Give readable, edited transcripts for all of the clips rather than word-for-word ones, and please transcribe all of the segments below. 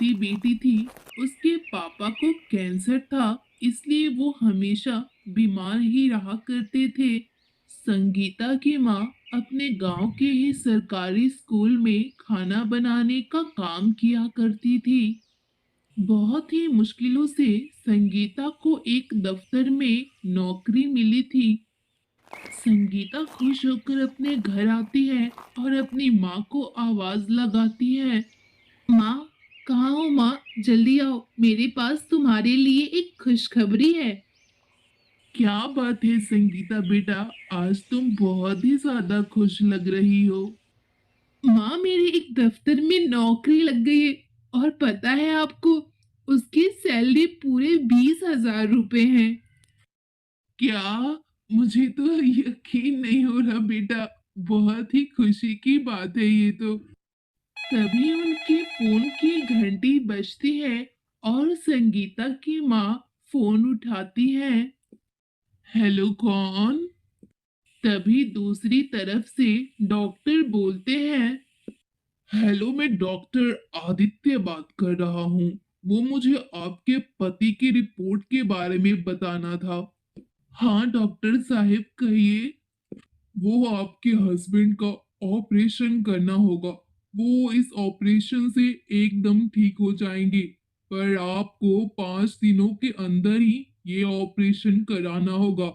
इकलौती बेटी थी। उसके पापा को कैंसर था, इसलिए वो हमेशा बीमार ही रहा करते थे। संगीता की माँ अपने गांव के ही सरकारी स्कूल में खाना बनाने का काम किया करती थी। बहुत ही मुश्किलों से संगीता को एक दफ्तर में नौकरी मिली थी। संगीता खुश होकर अपने घर आती है और अपनी माँ को आवाज लगाती है। माँ, कहाँ हो माँ? जल्दी आओ, मेरे पास तुम्हारे लिए एक खुशखबरी है। क्या बात है संगीता बेटा, आज तुम बहुत ही ज्यादा खुश लग रही हो। माँ, मेरे एक दफ्तर में नौकरी लग गई है और पता है आपको, उसकी सैलरी पूरे 20,000 रुपए हैं। क्या? मुझे तो यकीन नहीं हो रहा बेटा, बहुत ही खुशी की बात है ये तो। तभी उनके फोन की घंटी बजती है और संगीता की माँ फोन उठाती है। हेलो, कौन? तभी दूसरी तरफ से डॉक्टर बोलते हैं। हेलो, मैं डॉक्टर आदित्य बात कर रहा हूँ। वो मुझे आपके पति की रिपोर्ट के बारे में बताना था। हाँ डॉक्टर साहब, कहिए। वो आपके हस्बैंड का ऑपरेशन करना होगा। वो इस ऑपरेशन से एकदम ठीक हो जाएंगे, पर आपको 5 दिनों के अंदर ही ये ऑपरेशन कराना होगा।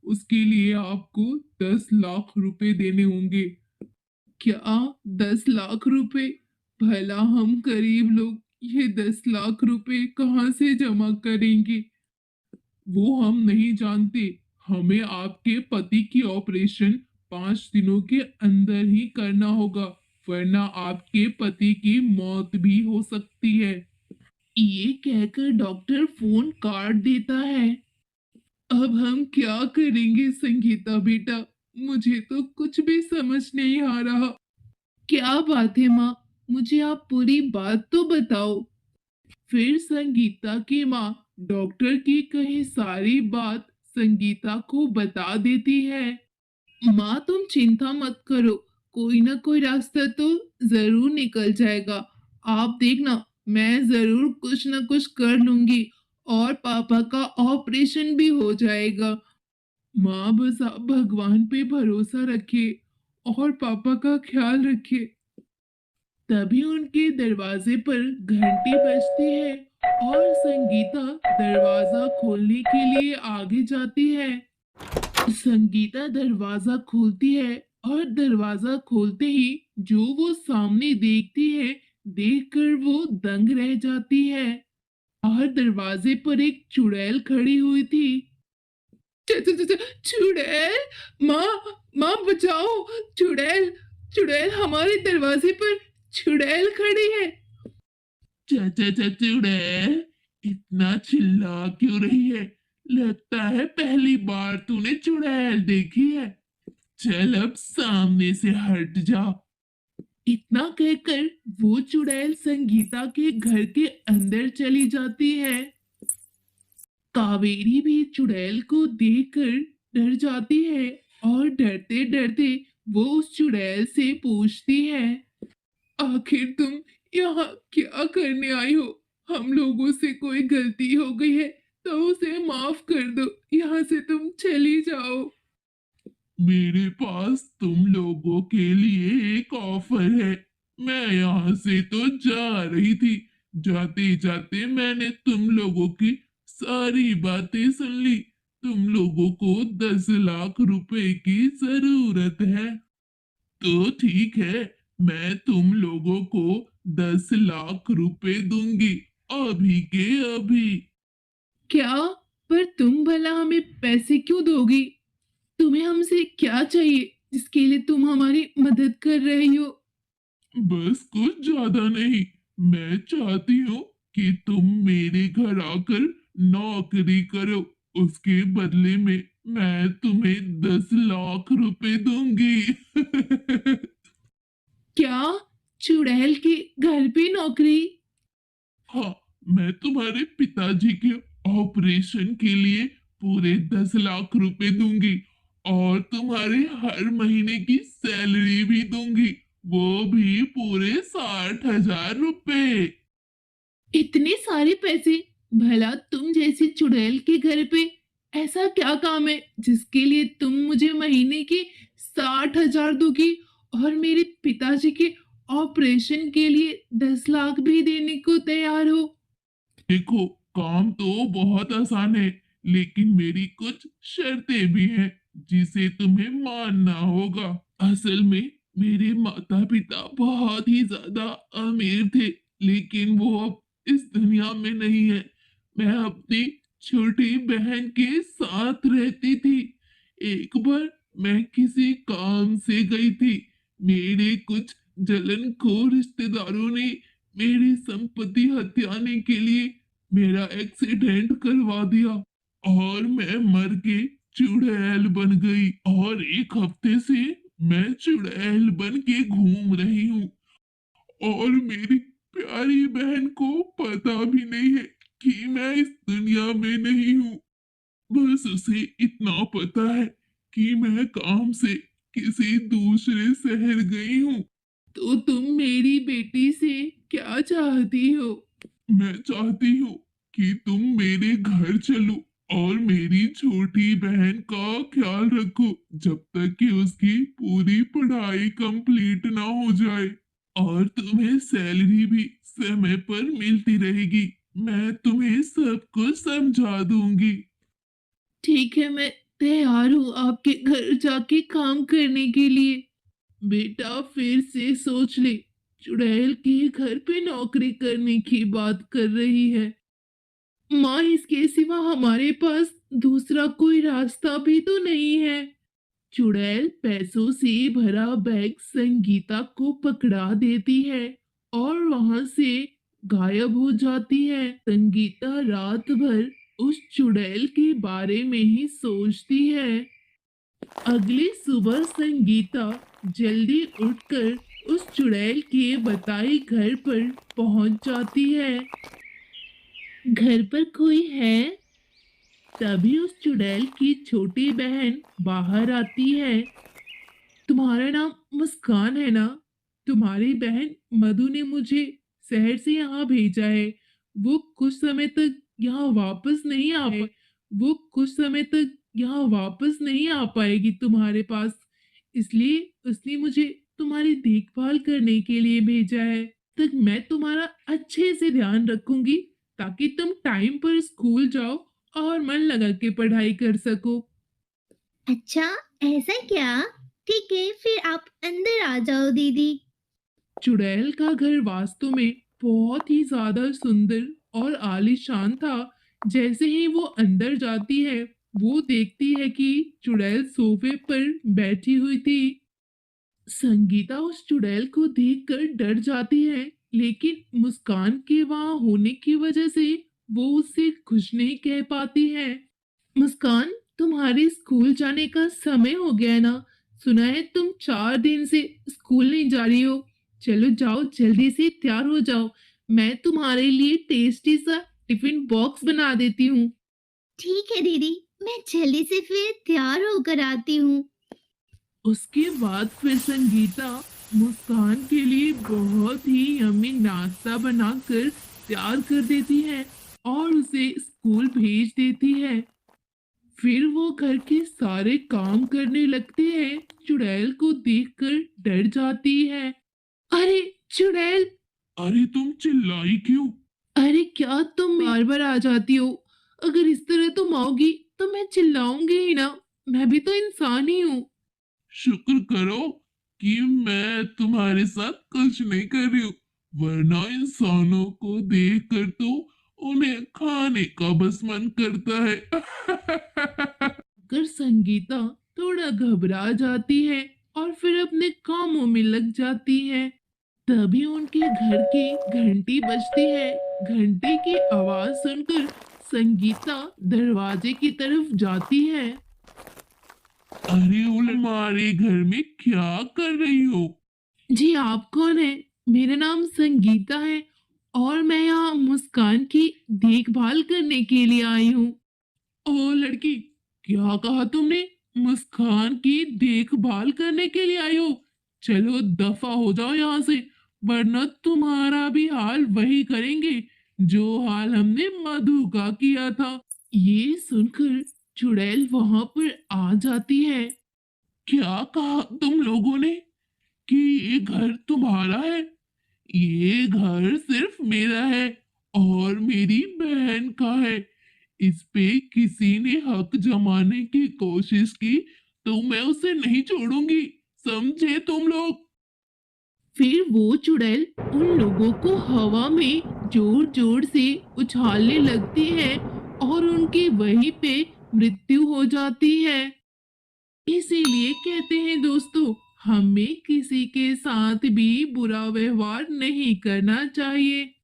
उसके लिए आपको 10 लाख रुपए देने होंगे। क्या? 10 लाख रुपए? भला हम गरीब लोग ये 10 लाख रुपए कहाँ से जमा करेंगे? वो हम नहीं जानते। हमें आपके पति की ऑपरेशन 5 दिनों के अंदर ही करना होगा, वरना आपके पति की मौत भी हो सकती है। ये कहकर डॉक्टर फोन काट देता है। अब हम क्या करेंगे संगीता बेटा? मुझे तो कुछ भी समझ नहीं आ रहा। क्या बात है माँ, मुझे आप पूरी बात तो बताओ। फिर संगीता की माँ डॉक्टर की कही सारी बात संगीता को बता देती है। माँ, तुम चिंता मत करो, कोई ना कोई रास्ता तो जरूर निकल जाएगा। आप देखना, मैं जरूर कुछ ना कुछ कर लूंगी और पापा का ऑपरेशन भी हो जाएगा। माँ, बस आप भगवान पे भरोसा रखिए और पापा का ख्याल रखिए। तभी उनके दरवाजे पर घंटी बजती है और संगीता दरवाजा खोलने के लिए आगे जाती है। संगीता दरवाजा खोलती है और दरवाजा खोलते ही जो वो सामने देखती है, देखकर वो दंग रह जाती है। और दरवाजे पर एक चुड़ैल खड़ी हुई थी। चुड़ैल! माँ, माँ बचाओ! चुड़ैल! चुड़ैल हमारे दरवाजे पर चुड़ैल खड़ी है। चाचा चुड़ैल, इतना चिल्ला क्यों रही है? लगता है पहली बार तूने चुड़ैल देखी है। चल अब सामने से हट जा। इतना कहकर वो चुड़ैल संगीता के घर के अंदर चली जाती है। कावेरी भी चुड़ैल को देखकर डर जाती है और डरते डरते वो उस चुड़ैल से पूछती है। आखिर तुम यहाँ क्या करने आई हो? हम लोगों से कोई गलती हो गई है तो उसे माफ कर दो, यहाँ से तुम चली जाओ। मेरे पास तुम लोगों के लिए एक ऑफर है। मैं यहाँ से तो जा रही थी। जाते जाते मैंने तुम लोगों की सारी बातें सुन ली। तुम लोगों को 10 लाख रुपए की जरूरत है। तो ठीक है, मैं तुम लोगों को 10 लाख रुपए दूंगी, अभी के अभी। क्या? पर तुम भला हमें पैसे क्यों दोगी? तुम्हें हमसे क्या चाहिए जिसके लिए तुम हमारी मदद कर रही हो? बस कुछ ज्यादा नहीं। मैं चाहती हूँ कि तुम मेरे घर आकर नौकरी करो। उसके बदले में मैं तुम्हें 10 लाख रुपए दूंगी। क्या? चुड़ैल के घर पे नौकरी? हाँ, मैं तुम्हारे पिताजी के ऑपरेशन के लिए पूरे 10 लाख रुपए दूंगी और तुम्हारे हर महीने की सैलरी भी दूंगी, वो भी पूरे 60,000 रुपए। इतने सारे पैसे? भला तुम जैसी चुड़ैल के घर पे ऐसा क्या काम है जिसके लिए तुम मुझे महीने के 60,000 दोगी और मेरे पिताजी के ऑपरेशन के लिए 10 लाख भी देने को तैयार हो? देखो, काम तो बहुत आसान है, लेकिन मेरी कुछ शर्तें भी हैं जिसे तुम्हें मानना होगा। असल में मेरे माता पिता बहुत ही ज्यादा अमीर थे, लेकिन वो अब इस दुनिया में नहीं है। मैं अपनी छोटी बहन के साथ रहती थी। एक बार मैं किसी काम से गई थी। मेरे कुछ जलनखोर रिश्तेदारों ने मेरी संपत्ति हथियाने के लिए मेरा एक्सीडेंट करवा दिया और मैं मर के चुड़ैल बन गई, और एक हफ्ते से मैं चुड़ैल बन के घूम रही हूँ। और मेरी प्यारी बहन को पता भी नहीं है कि मैं इस दुनिया में नहीं हूँ। बस उसे इतना पता है कि मैं काम से किसी दूसरे शहर गई हूँ। तो तुम मेरी बेटी से क्या चाहती हो? मैं चाहती हूँ कि तुम मेरे घर चलो और मेरी छोटी बहन का ख्याल रखो जब तक कि उसकी पूरी पढ़ाई कंप्लीट ना हो जाए। और तुम्हें सैलरी भी समय पर मिलती रहेगी। मैं तुम्हें सब कुछ समझा दूंगी। ठीक है, मैं तैयार हूँ आपके घर जाके काम करने के लिए। बेटा फिर से सोच ले, चुड़ैल के घर पे नौकरी करने की बात कर रही है। माँ, इसके सिवा हमारे पास दूसरा कोई रास्ता भी तो नहीं है। चुड़ैल पैसों से भरा बैग संगीता को पकड़ा देती है और वहां से गायब हो जाती है। संगीता रात भर उस चुड़ैल के बारे में ही सोचती है। अगली सुबह संगीता जल्दी उठकर उस चुड़ैल के बताए घर पर पहुंच जाती है। घर पर कोई है? तभी उस चुड़ैल की छोटी बहन बाहर आती है। तुम्हारा नाम मुस्कान है ना? तुम्हारी बहन मधु ने मुझे शहर से यहाँ भेजा है। वो कुछ समय तक यहाँ वापस नहीं आ पाए वो कुछ समय तक यहाँ वापस नहीं आ पाएगी तुम्हारे पास। इसलिए उसने मुझे तुम्हारी देखभाल करने के लिए भेजा है। तक मैं तुम्हारा अच्छे से ध्यान रखूंगी ताकि तुम टाइम पर स्कूल जाओ और मन लगा के पढ़ाई कर सको। अच्छा, ऐसा क्या? ठीक है, फिर आप अंदर आ जाओ दीदी। चुड़ैल का घर वास्तव में बहुत ही ज्यादा सुंदर और आलीशान था। जैसे ही वो अंदर जाती है, वो देखती है कि चुड़ैल सोफे पर बैठी हुई थी। संगीता उस चुड़ैल को देखकर डर जाती है, लेकिन मुस्कान के वहां होने की वजह से वो उससे कुछ नहीं कह पाती है। मुस्कान, तुम्हारे स्कूल जाने का समय हो गया है ना? सुना है तुम 4 दिन से स्कूल नहीं जा रही हो। चलो जाओ, जल्दी से तैयार हो जाओ। मैं तुम्हारे लिए टेस्टी सा टिफिन बॉक्स बना देती हूँ। ठीक है दीदी, मैं जल्दी से फिर तैयार होकर आती हूँ। उसके बाद फिर संगीता मुस्कान के लिए बहुत ही यम्मी नाश्ता बनाकर तैयार कर देती है और उसे स्कूल भेज देती है। फिर वो घर के सारे काम करने लगते हैं। चुड़ैल को देखकर डर जाती है। अरे चुड़ैल! अरे तुम चिल्लाई क्यों? अरे क्या तुम बार बार आ जाती हो? अगर इस तरह तुम आओगी तो मैं चिल्लाऊंगी ही ना। मैं भी तो इंसान ही हूँ। शुक्र करो कि मैं तुम्हारे साथ कुछ नहीं कर रही हूँ, वरना इंसानों को देखकर तो उन्हें खाने का बस मन करता है। कर संगीता थोड़ा घबरा जाती है और फिर अपने कामों में लग जाती है। तभी उनके घर की घंटी बजती है। घंटी की आवाज सुनकर संगीता दरवाजे की तरफ जाती है। अरे उल हमारे घर में क्या कर रही हो? जी, आप कौन है? मेरा नाम संगीता है और मैं यहाँ मुस्कान की देखभाल करने के लिए आई हूँ। ओ लड़की, क्या कहा तुमने? मुस्कान की देखभाल करने के लिए आई हो? चलो दफा हो जाओ यहाँ से, वरना तुम्हारा भी हाल वही करेंगे जो हाल हमने मधु का किया था। ये सुनकर चुड़ैल वहां पर आ जाती है। क्या कहा तुम लोगों ने कि ये घर तुम्हारा है? ये घर सिर्फ मेरा है और मेरी बहन का है। इस पे किसी ने हक जमाने की कोशिश की तो मैं उसे नहीं छोड़ूंगी, समझे तुम लोग? फिर वो चुड़ैल उन लोगों को हवा में जोर जोर से उछालने लगती है और उनकी वहीं पे मृत्यु हो जाती है। इसीलिए कहते हैं दोस्तों, हमें किसी के साथ भी बुरा व्यवहार नहीं करना चाहिए।